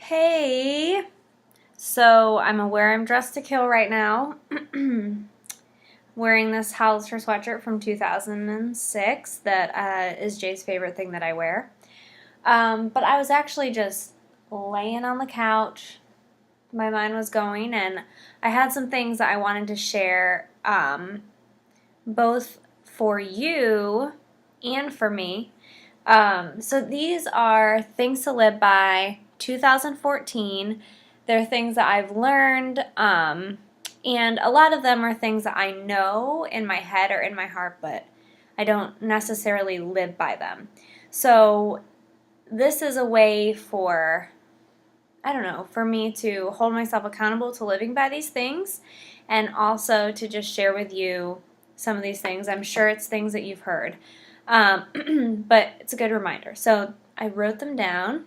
Hey, so I'm aware I'm dressed to kill right now. Wearing this Hollister sweatshirt from 2006 that is Jay's favorite thing that I wear. But I was actually just laying on the couch. My mind was going, and I had some things that I wanted to share, both for you and for me. So these are Things to Live By 2014. They're things that I've learned, and a lot of them are things that I know in my head or in my heart, but I don't necessarily live by them. So this is a way for, I don't know, for me to hold myself accountable to living by these things and also to just share with you some of these things. I'm sure it's things that you've heard. But it's a good reminder. So I wrote them down.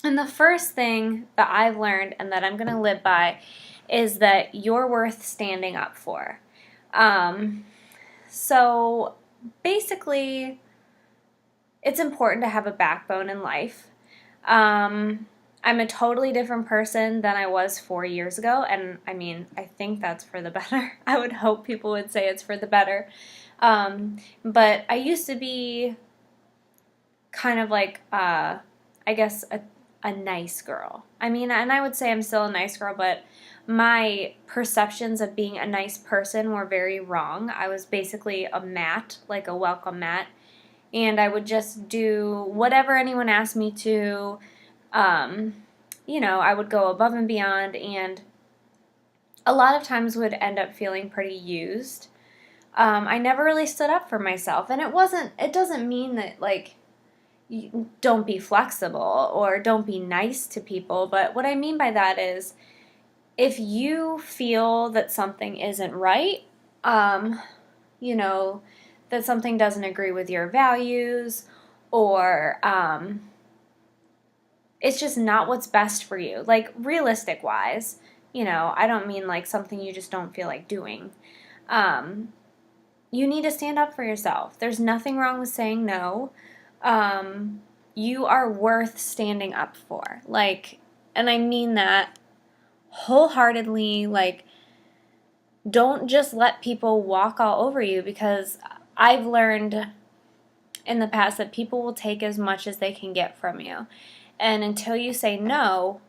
And the first thing that I've learned and that I'm going to live by is that you're worth standing up for. So basically, it's important to have a backbone in life. I'm a totally different person than I was 4 years ago, and I mean, I think that's for the better. I would hope people would say it's for the better. But I used to be kind of like, I guess, a nice girl. I mean, and I would say I'm still a nice girl, but my perceptions of being a nice person were very wrong. I was basically a mat, like a welcome mat, and I would just do whatever anyone asked me to. I would go above and beyond, and a lot of times would end up feeling pretty used. I never really stood up for myself, and it doesn't mean that, like, you don't be flexible or don't be nice to people, but what I mean by that is if you feel that something isn't right, you know, that something doesn't agree with your values, or it's just not what's best for you, like realistic wise, I don't mean like something you just don't feel like doing. You need to stand up for yourself. There's nothing wrong with saying no. You are worth standing up for. Like, and I mean that wholeheartedly. Like, don't just let people walk all over you, because I've learned in the past that people will take as much as they can get from you. And until you say no,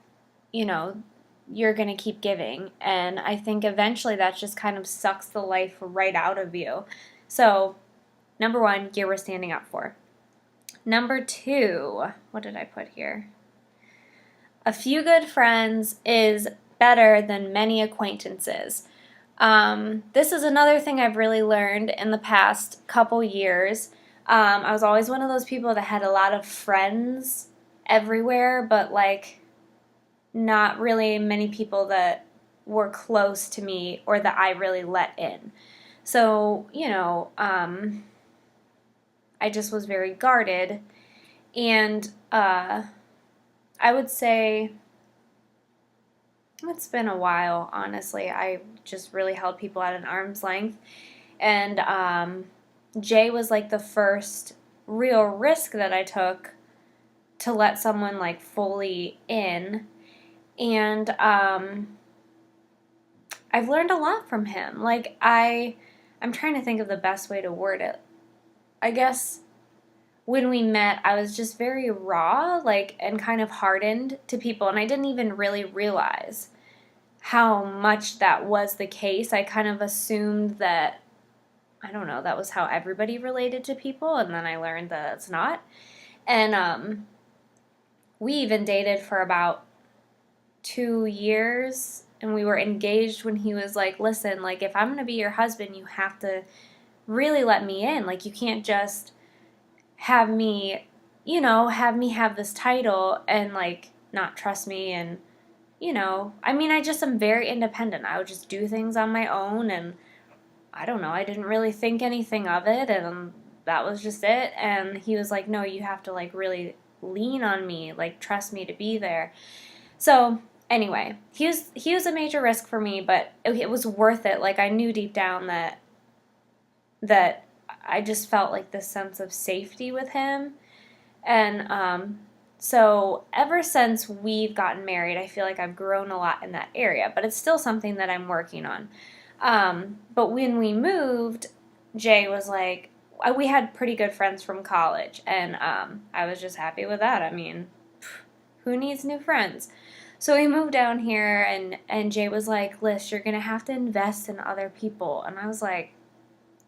you're going to keep giving. And I think eventually that just kind of sucks the life right out of you. So, number one, you're worth standing up for. Number two, what did I put here? A few good friends is better than many acquaintances. This is another thing I've really learned in the past couple years. I was always one of those people that had a lot of friends everywhere, but like not really many people that were close to me or that I really let in. So, I just was very guarded, and I would say it's been a while, honestly. I just really held people at an arm's length, and Jay was like the first real risk that I took to let someone like fully in, and I've learned a lot from him. Like, I'm trying to think of the best way to word it. I guess when we met, I was just very raw, like, and kind of hardened to people, and I didn't even really realize how much that was the case. I kind of assumed that, I don't know, that was how everybody related to people, and then I learned that it's not. And we even dated for about 2 years, and we were engaged when he was like, listen, like, if I'm going to be your husband, you have to really let me in. Like, you can't just have me have this title and like not trust me. And I mean, I just am very independent. I would just do things on my own, and I don't know, I didn't really think anything of it, and that was just it. And he was like, no, you have to like really lean on me, like trust me to be there. So anyway, he was a major risk for me, but it was worth it. Like, I knew deep down that I just felt like this sense of safety with him. And So ever since we've gotten married, I feel like I've grown a lot in that area, but it's still something that I'm working on. But when we moved, Jay was like, we had pretty good friends from college, and I was just happy with that. I mean, who needs new friends? So we moved down here, and Jay was like, Liz, you're going to have to invest in other people. And I was like,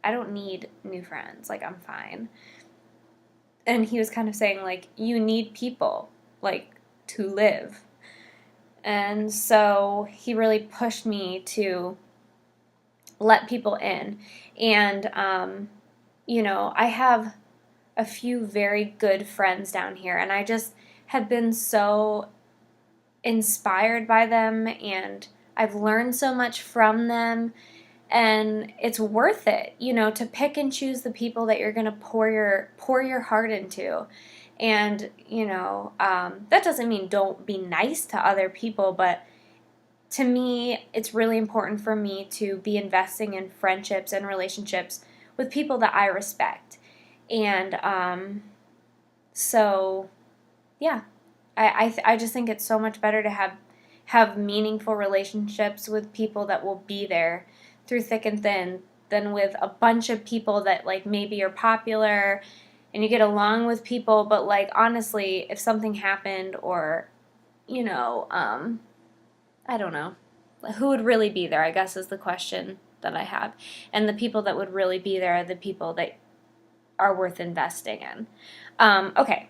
I don't need new friends. Like, I'm fine. And he was kind of saying, like, you need people, like, to live. And so he really pushed me to let people in. And, I have a few very good friends down here, and I just have been so inspired by them, and I've learned so much from them, and it's worth it, to pick and choose the people that you're going to pour your heart into. And that doesn't mean don't be nice to other people, but to me, it's really important for me to be investing in friendships and relationships with people that I respect. And so, yeah, I just think it's so much better to have meaningful relationships with people that will be there through thick and thin than with a bunch of people that, like, maybe you're popular and you get along with people, but, like, honestly, if something happened, or I don't know, who would really be there, I guess, is the question that I have. And the people that would really be there are the people that are worth investing in. Okay,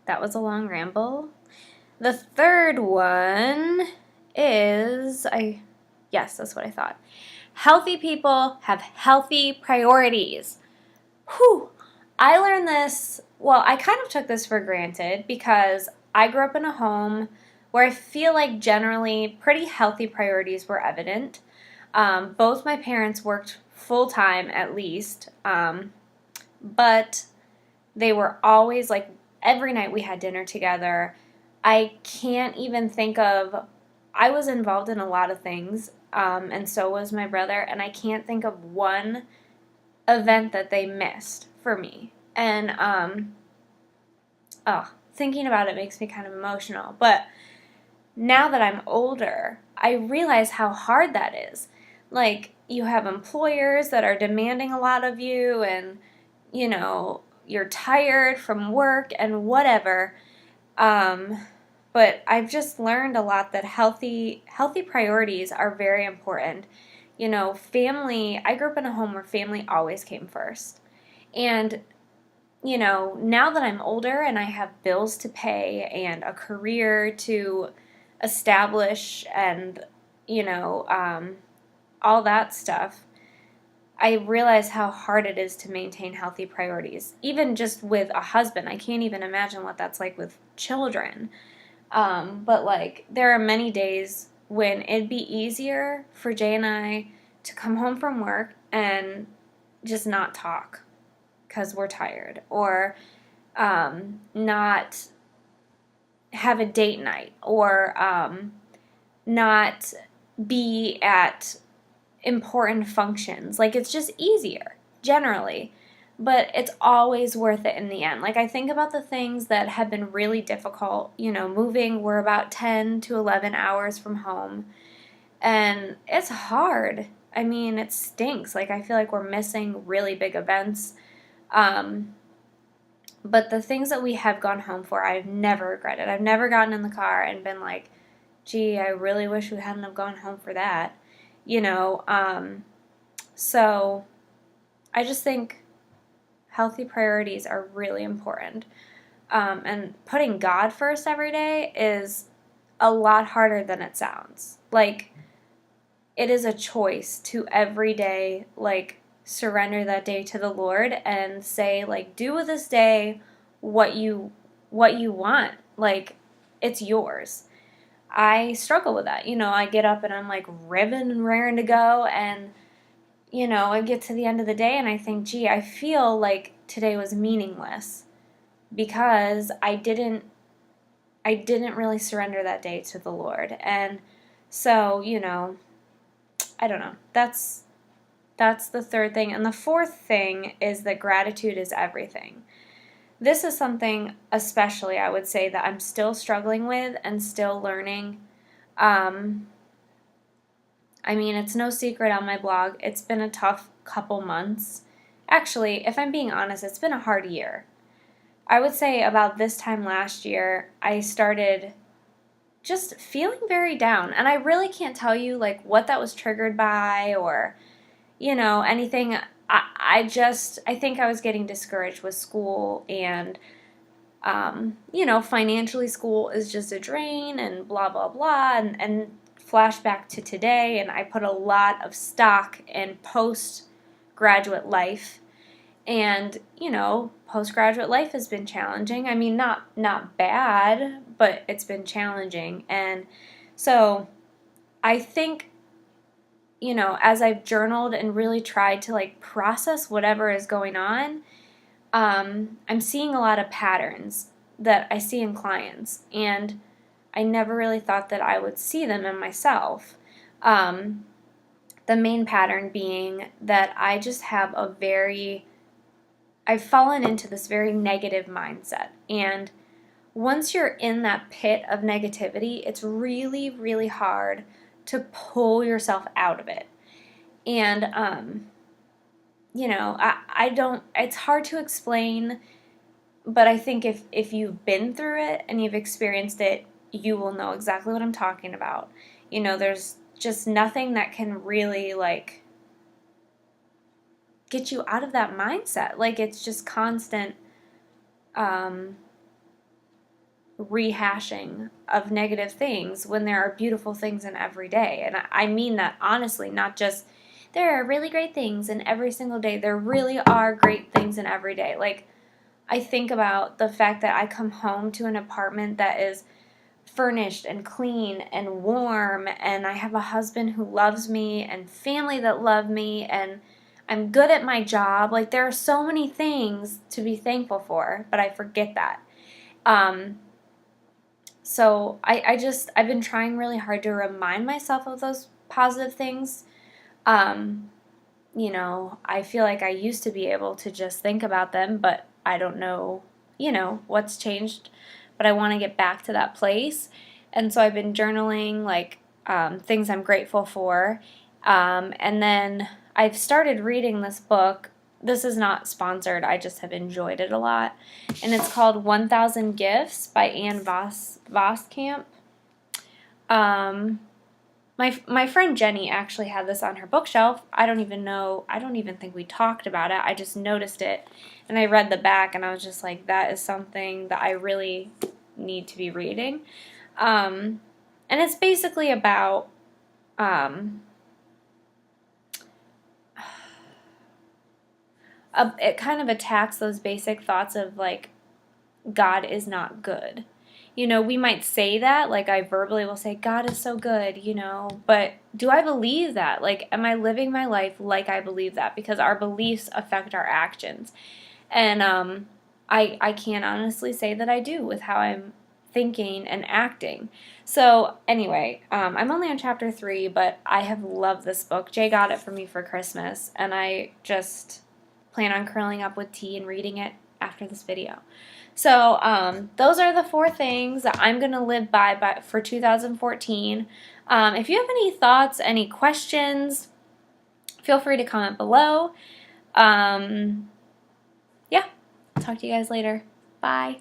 that was a long ramble. The third one is, yes, that's what I thought. Healthy people have healthy priorities. Whew. I learned this, well, I kind of took this for granted because I grew up in a home where I feel like generally pretty healthy priorities were evident. Both my parents worked full-time at least, but they were always, like, every night we had dinner together. I can't even think of, I was involved in a lot of things, and so was my brother, and I can't think of one event that they missed for me. And thinking about it makes me kind of emotional. But now that I'm older, I realize how hard that is. Like, you have employers that are demanding a lot of you, and you're tired from work and whatever. But I've just learned a lot that healthy priorities are very important. Family, I grew up in a home where family always came first. And, now that I'm older and I have bills to pay and a career to establish and, all that stuff, I realize how hard it is to maintain healthy priorities. Even just with a husband, I can't even imagine what that's like with children. But, like, there are many days when it'd be easier for Jay and I to come home from work and just not talk because we're tired, or not have a date night, or not be at important functions. Like, it's just easier, generally. But it's always worth it in the end. Like, I think about the things that have been really difficult. Moving, we're about 10 to 11 hours from home. And it's hard. I mean, it stinks. Like, I feel like we're missing really big events. But the things that we have gone home for, I've never regretted. I've never gotten in the car and been like, gee, I really wish we hadn't have gone home for that. So I just think healthy priorities are really important. And putting God first every day is a lot harder than it sounds. Like, it is a choice to every day, like, surrender that day to the Lord and say, like, do with this day what you want. Like, it's yours. I struggle with that. I get up and I'm, like, ribbing and raring to go, and I get to the end of the day and I think, gee, I feel like today was meaningless because I didn't really surrender that day to the Lord. And so, I don't know. That's the third thing. And the fourth thing is that gratitude is everything. this is something especially I would say that I'm still struggling with and still learning. Um, I mean, it's no secret on my blog. It's been a tough couple months. Actually, if I'm being honest, it's been a hard year. I would say about this time last year, I started just feeling very down. And I really can't tell you like what that was triggered by or, anything. I think I was getting discouraged with school and, financially school is just a drain and blah, blah, blah. And flashback to today, and I put a lot of stock in postgraduate life. And, postgraduate life has been challenging. I mean, not bad, but it's been challenging. And so I think, as I've journaled and really tried to like process whatever is going on, I'm seeing a lot of patterns that I see in clients. And I never really thought that I would see them in myself. The main pattern being that I just have I've fallen into this very negative mindset. And once you're in that pit of negativity, it's really, really hard to pull yourself out of it. And, I don't, it's hard to explain, but I think if you've been through it and you've experienced it, you will know exactly what I'm talking about. There's just nothing that can really, like, get you out of that mindset. Like, it's just constant rehashing of negative things when there are beautiful things in every day. And I mean that honestly, not just there are really great things in every single day. There really are great things in every day. Like, I think about the fact that I come home to an apartment that is furnished and clean and warm, and I have a husband who loves me and family that love me, and I'm good at my job. Like, there are so many things to be thankful for, but I forget that. So I've been trying really hard to remind myself of those positive things. I feel like I used to be able to just think about them, but I don't know, what's changed. But I want to get back to that place. And so I've been journaling, like, things I'm grateful for. And then I've started reading this book. This is not sponsored. I just have enjoyed it a lot. And it's called 1,000 Gifts by Anne Voskamp. My friend Jenny actually had this on her bookshelf. I don't even think we talked about it. I just noticed it, and I read the back, and I was just like, that is something that I really need to be reading. And it's basically about it kind of attacks those basic thoughts of, like, God is not good. We might say that, like, I verbally will say, God is so good, but do I believe that? Like, am I living my life like I believe that? Because our beliefs affect our actions. And I can't honestly say that I do with how I'm thinking and acting. So anyway, I'm only on chapter 3, but I have loved this book. Jay got it for me for Christmas, and I just plan on curling up with tea and reading it after this video. So those are the 4 things that I'm going to live by for 2014. If you have any thoughts, any questions, feel free to comment below. Yeah, talk to you guys later. Bye.